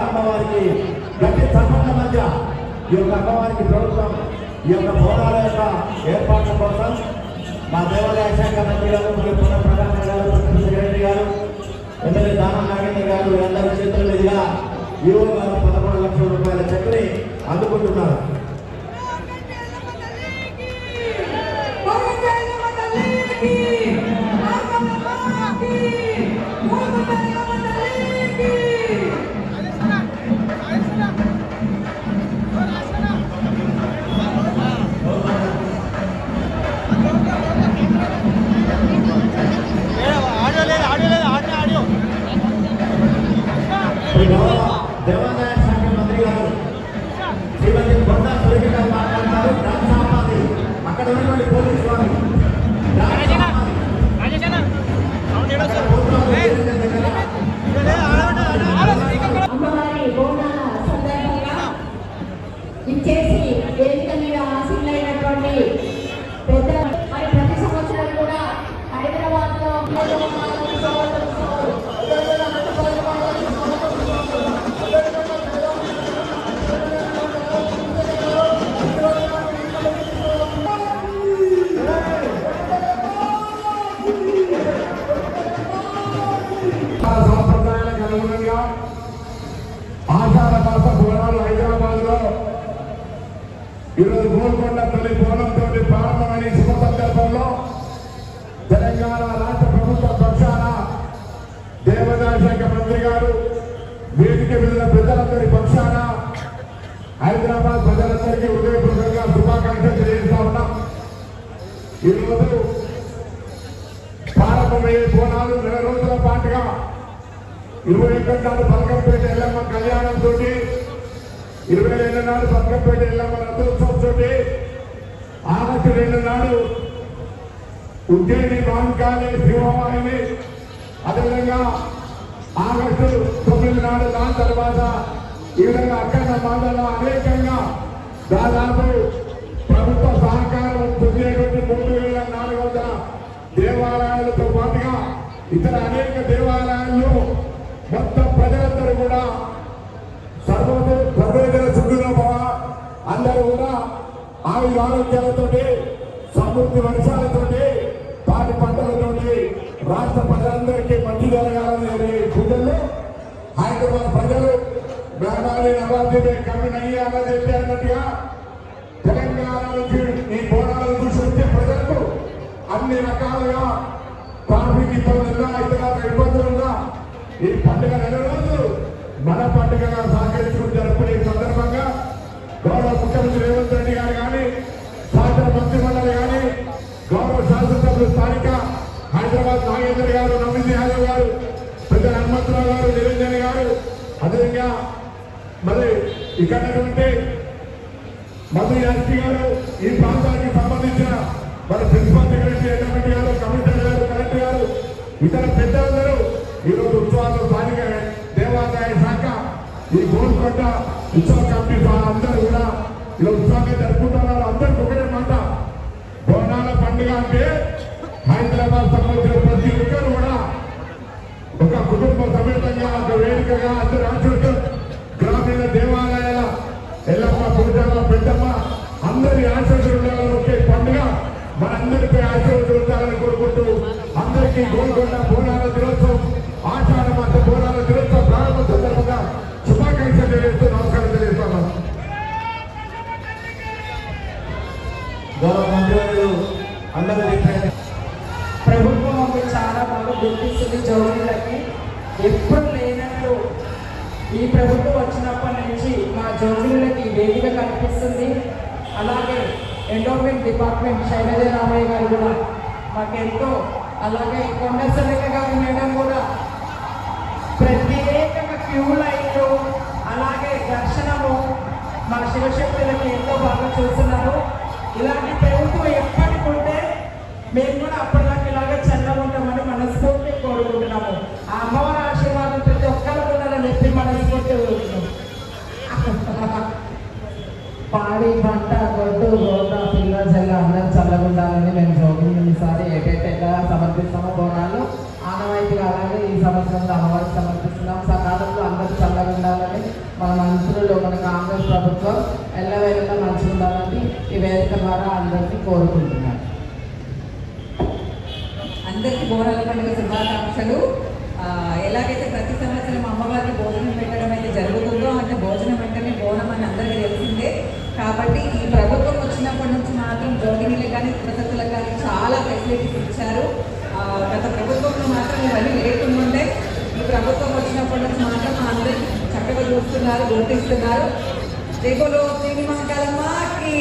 అమ్మవారికి గట్టి సంబంధం మధ్య ఈ యొక్క అమ్మవారికి ప్రభుత్వం ఈ యొక్క బోనాల యొక్క ఏర్పాట్ల కోసం మా దేవాలయ శాఖ మంత్రి గారు ప్రధాన గారు సెక్రటరీ గారు ఎమ్మెల్యే దానం నాగేంద్ర గారు వీరందరి చేతుల మీదుగా ఈవో గారు 11 లక్షల రూపాయల చెక్కుని అందుకుంటున్నారు. దేవాదాయ శాఖ మంత్రి గారు శ్రీమతి బొండా సురేఖ మాట్లాడుతున్నారు. అక్కడ ఉన్నటువంటి పోలీసు వారు అమ్మవారి బోనాల సందర్భంగా ఇచ్చేసి వేదిక మీద ఆశీర్లైనటువంటి పెద్ద మరి ప్రతి సంవత్సరం కూడా హైదరాబాద్ లో సంప్రదాయాలకు అనుగుణంగా ఆషాఢ మాస బోనాలు హైదరాబాద్ లో ఈరోజు గోల్కొండ తొలి బోనంతో ప్రారంభమైన శుభ సందర్భంలో తెలంగాణ రాష్ట్ర ప్రభుత్వ పక్షాన దేవాదాయ శాఖ మంత్రి గారు వేదిక మీద పెద్దలందరి పక్షాన హైదరాబాద్ ప్రజలందరికీ హృదయపూర్వకంగా శుభాకాంక్షలు తెలియజేస్తా ఉన్నాం. ఈరోజు ప్రారంభమయ్యే బోనాలు 2 రోజుల పాటుగా 21 నాడు బల్కంపేట ఎల్లమ్మ కళ్యాణంతో 22 నాడు బల్కంపేట ఎల్లమ్మ రథోత్సవంతో ఆగస్టు 2 నాడు ఉజ్జయిని మాంకాళి శివవాహిని అదేవిధంగా ఆగస్టు 9 నాడు దాని తర్వాత ఈ విధంగా అక్కడ మండల అనేకంగా దాదాపు ప్రభుత్వ సహకారం పొందేటువంటి 3400 దేవాలయాలతో పాటుగా ఇతర అనేక దేవాలయాల్లో మొత్తం ప్రజలందరూ కూడా సర్వేజన సుఖినో భవ అందరూ కూడా ఆరోగ్యాలతోటి సమృద్ధి వర్షాలతోటి పాటి పంటలతోటి రాష్ట్ర ప్రజలందరికీ మంచి జరగాలని పూజల్లో హైదరాబాద్ ప్రజలు మేఘాలి నవాజీ కమినయ్యి అన్నది చెప్పి అన్నట్టుగా తెలంగాణ నుంచి ఈ బోనాలను చూసి వచ్చే ప్రజలకు అన్ని రకాలుగా ట్రాఫిక్ ఇబ్బందులున్నా ఇతర ఇబ్బందులున్నా ఈ పండుగ 2 రోజులు మన పండుగగా సహకరించుకుని జరుపుకునే సందర్భంగా గౌరవ ముఖ్యమంత్రి రేవంత్ రెడ్డి గారు కానీ శాసన మంత్రి మండలి కానీ గౌరవ శాసనసభ్యులు స్థానిక హైదరాబాద్ నాగేంద్ర గారు నవీన్ యాదవ్ గారు పెద్ద హనుమంతరావు గారు నిరంజన్ గారు అదేవిధంగా మరి ఇక్కడ మంత్రి ఎస్పీ గారు ఈ ప్రాంతానికి సంబంధించిన మన ప్రిన్సిపల్ సెక్రటరీ ఎన్ఎంటీ గారు కమిషనర్ గారు కలెక్టర్ గారు ఇతర పెద్దలందరూ ఈరోజు ఉత్సవాల్లో స్థానిక దేవాదాయ శాఖ ఈ గోల్కొండ ఉత్సవ కమిటీ అందరూ కూడా ఇలా ఉత్సవాన్ని జరుపుకుంటున్నారు. అందరికి ఒకటే మాట, బోనాల పండుగ అంటే హైదరాబాద్ సంబంధించిన ప్రతి ఒక్కరు కూడా ఒక కుటుంబ సమేతంగా ఒక వేదికగా అందరు రాష్ట్ర గ్రామీణ దేవాలయాల ఎల్లమ్మ పూజమ్మ పెద్దమ్మ అందరి ఆశీర్వాదాలు ఒకే పండుగ మనందరిపై ఆశీర్వదించాలని కోరుకుంటూ అందరికీ గోల్కొండ బోనాల దినోత్సవం ఆషాఢ మాస బోనాల దినోత్సవం ప్రారంభ సందర్భంగా శుభాకాంక్షలు తెలియజేస్తూ నమస్కారం తెలియజేస్తున్నాం. గౌరవ మంత్రివర్యులు అందరూ ప్రభుత్వం అవి చాలా బాగా గుర్తిస్తుంది జోగిలకి. ఎప్పుడు లేనట్టు ఈ ప్రభుత్వం వచ్చినప్పటి నుంచి మా జోగిలకి వేదిక కనిపిస్తుంది. అలాగే ఎండోమెంట్ డిపార్ట్మెంట్ శైలజ రామయ్య గారు కూడా మాకెంతో, అలాగే కొండసలిక గారి మేడం కూడా ప్రత్యేకంగా క్యూ లైన్లు అలాగే దర్శనము మా శివశక్తులకి ఎంతో బాగా చూస్తున్నారు. ఇలాంటి ప్రభుత్వం ఎప్పటికుంటే మేము కూడా అప్పటిదాకా ఇలాగే చల్లగా ఉంటామని మనస్ఫూర్తి కోరుకుంటున్నాము. ఆ అమ్మవారి ఆశీర్వాదం ప్రతి ఒక్కరికి ఉండాలని చెప్పి మనస్ఫూర్తి కోరుకుంటున్నాం. పాడి పంట కొట్టు గోట పిల్ల జల్ల అందరూ చల్లగా ఉండాలని మేము జోగిని ఈసారి ఏటేటా సమర్పిస్తామో బోనాలు ఆనవాయితీగా అలాగే ఈ సంవత్సరంలో అమ్మవారికి సమర్పిస్తున్నాం. సకాలంలో అందరూ చల్లగా ఉండాలని మన మంత్రులు, మన కాంగ్రెస్ ప్రభుత్వం ఎల్లవేళలా మంచిగా ఉండాలని ఈ వేదిక ద్వారా అందరినీ కోరుకుంటున్నాను. అందరికీ బోనాల పండుగ శుభాకాంక్షలు. ఎలాగైతే ప్రతి సంవత్సరం అమ్మవారికి భోజనం పెట్టడం అయితే జరుగుతుందో అంటే భోజనం వెంటనే బోనం అని అందరికీ తెలిసిందే. కాబట్టి ఈ ప్రభుత్వం వచ్చినప్పటి నుంచి మాత్రం జోగినీలకు కానీ తిరుపతులకు కానీ చాలా ఫెసిలిటీస్ ఇచ్చారు. గత ప్రభుత్వంలో మాత్రం ఇవన్నీ లేకుంటుంటే ఈ ప్రభుత్వం వచ్చినప్పటి నుంచి మాత్రం అందరికీ చక్కగా చూస్తున్నారు, గుర్తిస్తున్నారు. జైబోలో దేవి మహాకాలమ్మకి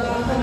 Jaya